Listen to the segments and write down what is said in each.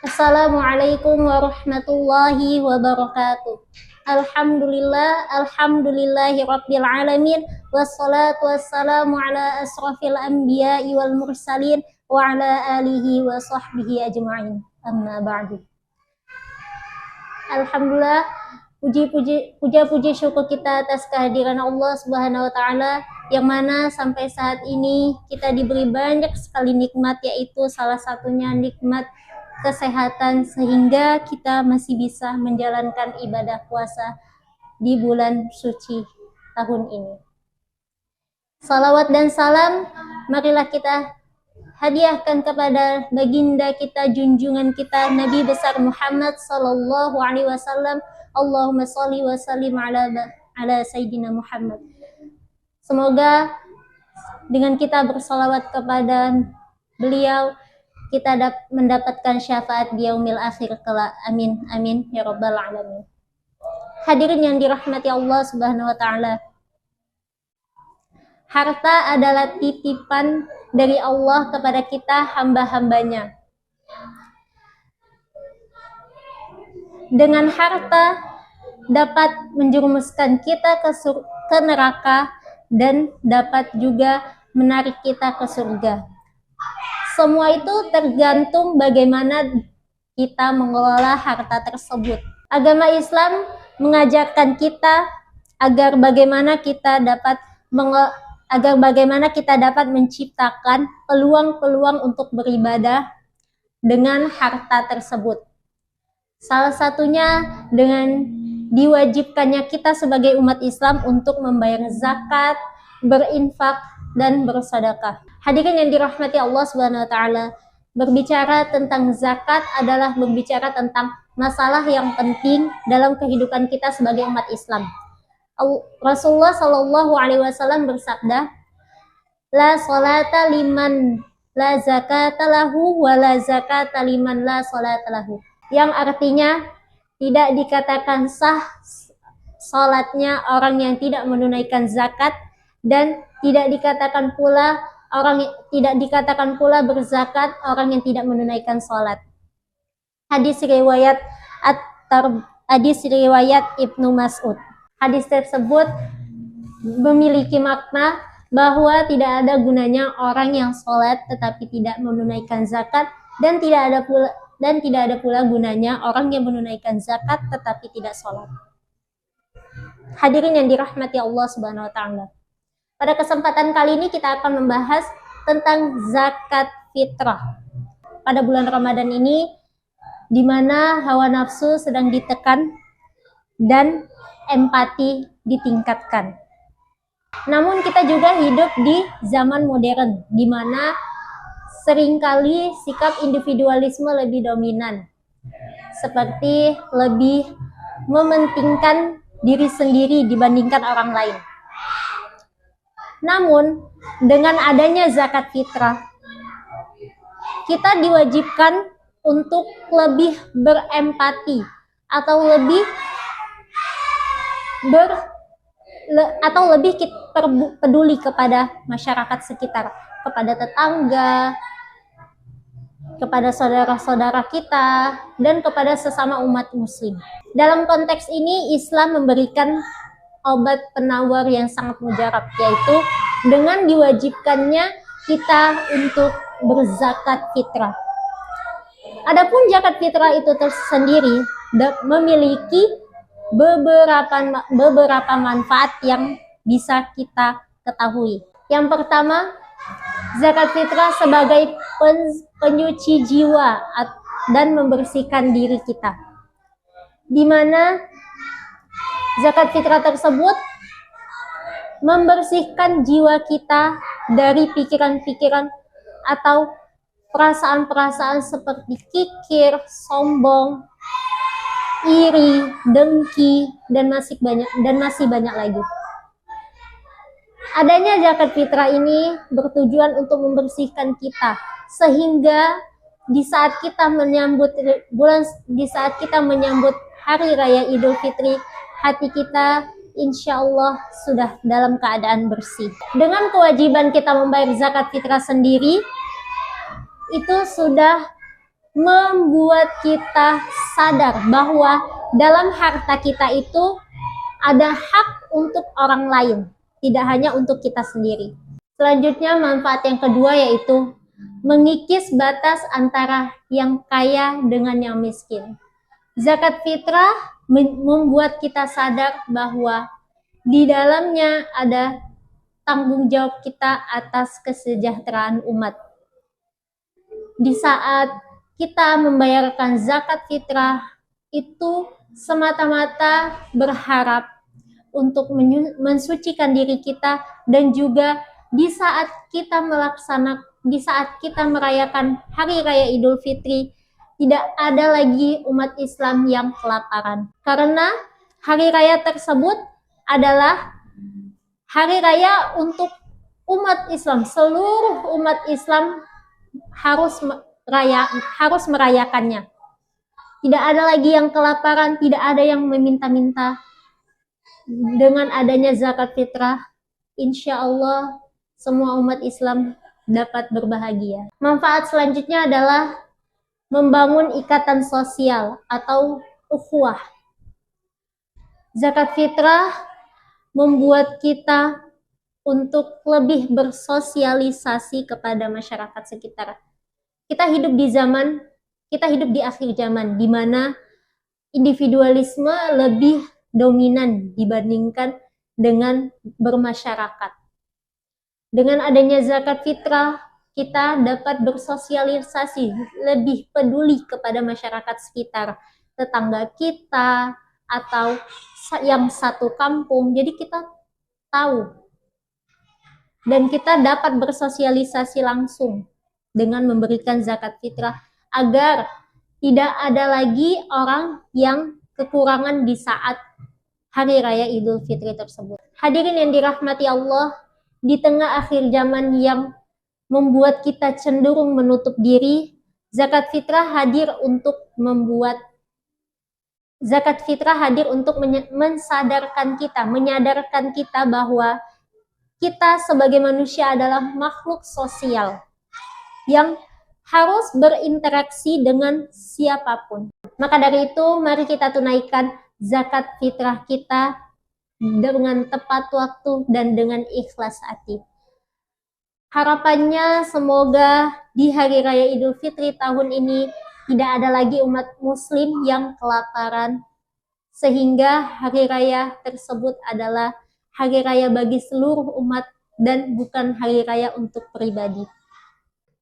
Assalamualaikum warahmatullahi wabarakatuh. Alhamdulillahi rabbil alamin. Wassalatu wassalamu ala asrafil anbiya'i wal mursalin wa ala alihi wa sahbihi ajma'in. Amma ba'du. Alhamdulillah, puja-puji syukur kita atas kehadiran Allah Subhanahu wa taala yang mana sampai saat ini kita diberi banyak sekali nikmat, yaitu salah satunya nikmat kesehatan sehingga kita masih bisa menjalankan ibadah puasa di bulan suci tahun ini. Salawat dan salam marilah kita hadiahkan kepada baginda kita, junjungan kita, Nabi besar Muhammad sallallahu alaihi wasallam. Allahumma shalli wa sallim ala sayyidina Muhammad. Semoga dengan kita bersalawat kepada beliau kita mendapatkan syafaat di yaumil akhir kelak. Amin amin ya rabbal alamin. Hadirin yang dirahmati Allah Subhanahu wa taala. Harta adalah titipan dari Allah kepada kita, hamba-hambanya. Dengan harta dapat menjerumuskan kita ke neraka dan dapat juga menarik kita ke surga. Semua itu tergantung bagaimana kita mengelola harta tersebut. Agama Islam mengajarkan kita agar bagaimana kita dapat menciptakan peluang-peluang untuk beribadah dengan harta tersebut. Salah satunya dengan diwajibkannya kita sebagai umat Islam untuk membayar zakat, berinfak, dan bersedekah. Hadirin yang dirahmati Allah Subhanahu wa taala, berbicara tentang zakat adalah berbicara tentang masalah yang penting dalam kehidupan kita sebagai umat Islam. Rasulullah Shallallahu alaihi wasallam bersabda, "La sholata liman la zakata lahu wa la zakata liman la sholata lahu." Yang artinya tidak dikatakan sah salatnya orang yang tidak menunaikan zakat, dan tidak dikatakan pula berzakat orang yang tidak menunaikan salat. Hadis riwayat Ibnu Mas'ud. Hadis tersebut memiliki makna bahwa tidak ada gunanya orang yang salat tetapi tidak menunaikan zakat, dan tidak ada pula gunanya orang yang menunaikan zakat tetapi tidak salat. Hadirin yang dirahmati Allah Subhanahu wa taala. Pada kesempatan kali ini kita akan membahas tentang zakat fitrah. Pada bulan Ramadan ini, di mana hawa nafsu sedang ditekan dan empati ditingkatkan. Namun kita juga hidup di zaman modern, di mana seringkali sikap individualisme lebih dominan, seperti lebih mementingkan diri sendiri dibandingkan orang lain. Namun, dengan adanya zakat fitrah, kita diwajibkan untuk lebih berempati atau lebih peduli kepada masyarakat sekitar, kepada tetangga, kepada saudara-saudara kita, dan kepada sesama umat muslim. Dalam konteks ini, Islam memberikan obat penawar yang sangat mujarab, yaitu dengan diwajibkannya kita untuk berzakat fitrah. Adapun zakat fitrah itu tersendiri memiliki beberapa manfaat yang bisa kita ketahui. Yang pertama, zakat fitrah sebagai penyuci jiwa dan membersihkan diri kita, di mana zakat fitrah tersebut membersihkan jiwa kita dari pikiran-pikiran atau perasaan-perasaan seperti kikir, sombong, iri, dengki, dan masih banyak lagi. Adanya zakat fitrah ini bertujuan untuk membersihkan kita, sehingga di saat kita menyambut hari raya Idul Fitri, hati kita insya Allah sudah dalam keadaan bersih. Dengan kewajiban kita membayar zakat fitrah sendiri, itu sudah membuat kita sadar bahwa dalam harta kita itu ada hak untuk orang lain, tidak hanya untuk kita sendiri. Selanjutnya, manfaat yang kedua yaitu mengikis batas antara yang kaya dengan yang miskin. Zakat fitrah membuat kita sadar bahwa di dalamnya ada tanggung jawab kita atas kesejahteraan umat. Di saat kita membayarkan zakat fitrah itu semata-mata berharap untuk mensucikan diri kita, dan juga di saat kita merayakan Hari Raya Idul Fitri, tidak ada lagi umat Islam yang kelaparan. Karena hari raya tersebut adalah hari raya untuk umat Islam. Seluruh umat Islam harus merayakannya. Tidak ada lagi yang kelaparan, tidak ada yang meminta-minta. Dengan adanya zakat fitrah, insya Allah semua umat Islam dapat berbahagia. Manfaat selanjutnya adalah membangun ikatan sosial atau ukhuwah. Zakat fitrah membuat kita untuk lebih bersosialisasi kepada masyarakat sekitar. Kita hidup di akhir zaman, di mana individualisme lebih dominan dibandingkan dengan bermasyarakat. Dengan adanya zakat fitrah, kita dapat bersosialisasi, lebih peduli kepada masyarakat sekitar, tetangga kita, atau yang satu kampung. Jadi kita tahu, dan kita dapat bersosialisasi langsung dengan memberikan zakat fitrah, agar tidak ada lagi orang yang kekurangan di saat Hari Raya Idul Fitri tersebut. Hadirin yang dirahmati Allah, di tengah akhir zaman yang membuat kita cenderung menutup diri, zakat fitrah hadir untuk menyadarkan kita bahwa kita sebagai manusia adalah makhluk sosial yang harus berinteraksi dengan siapapun. Maka dari itu, mari kita tunaikan zakat fitrah kita dengan tepat waktu dan dengan ikhlas hati. Harapannya semoga di Hari Raya Idul Fitri tahun ini tidak ada lagi umat muslim yang kelaparan, sehingga hari raya tersebut adalah hari raya bagi seluruh umat dan bukan hari raya untuk pribadi.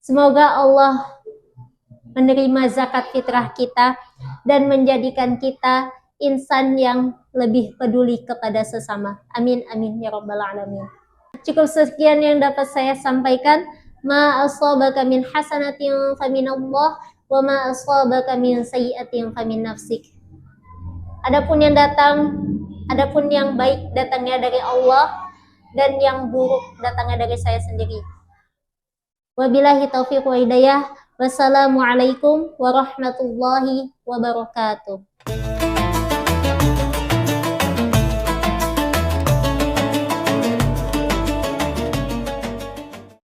Semoga Allah menerima zakat fitrah kita dan menjadikan kita insan yang lebih peduli kepada sesama. Amin amin ya rabbal alamin. Cukup sekian yang dapat saya sampaikan. Ma asabaka min hasanatin famin Allah, wa ma asabaka min sayyi'atin famin nafsik. Adapun yang baik datangnya dari Allah, dan yang buruk datangnya dari saya sendiri. Wabillahi taufiq wa hidayah. Wassalamualaikum warahmatullahi wabarakatuh.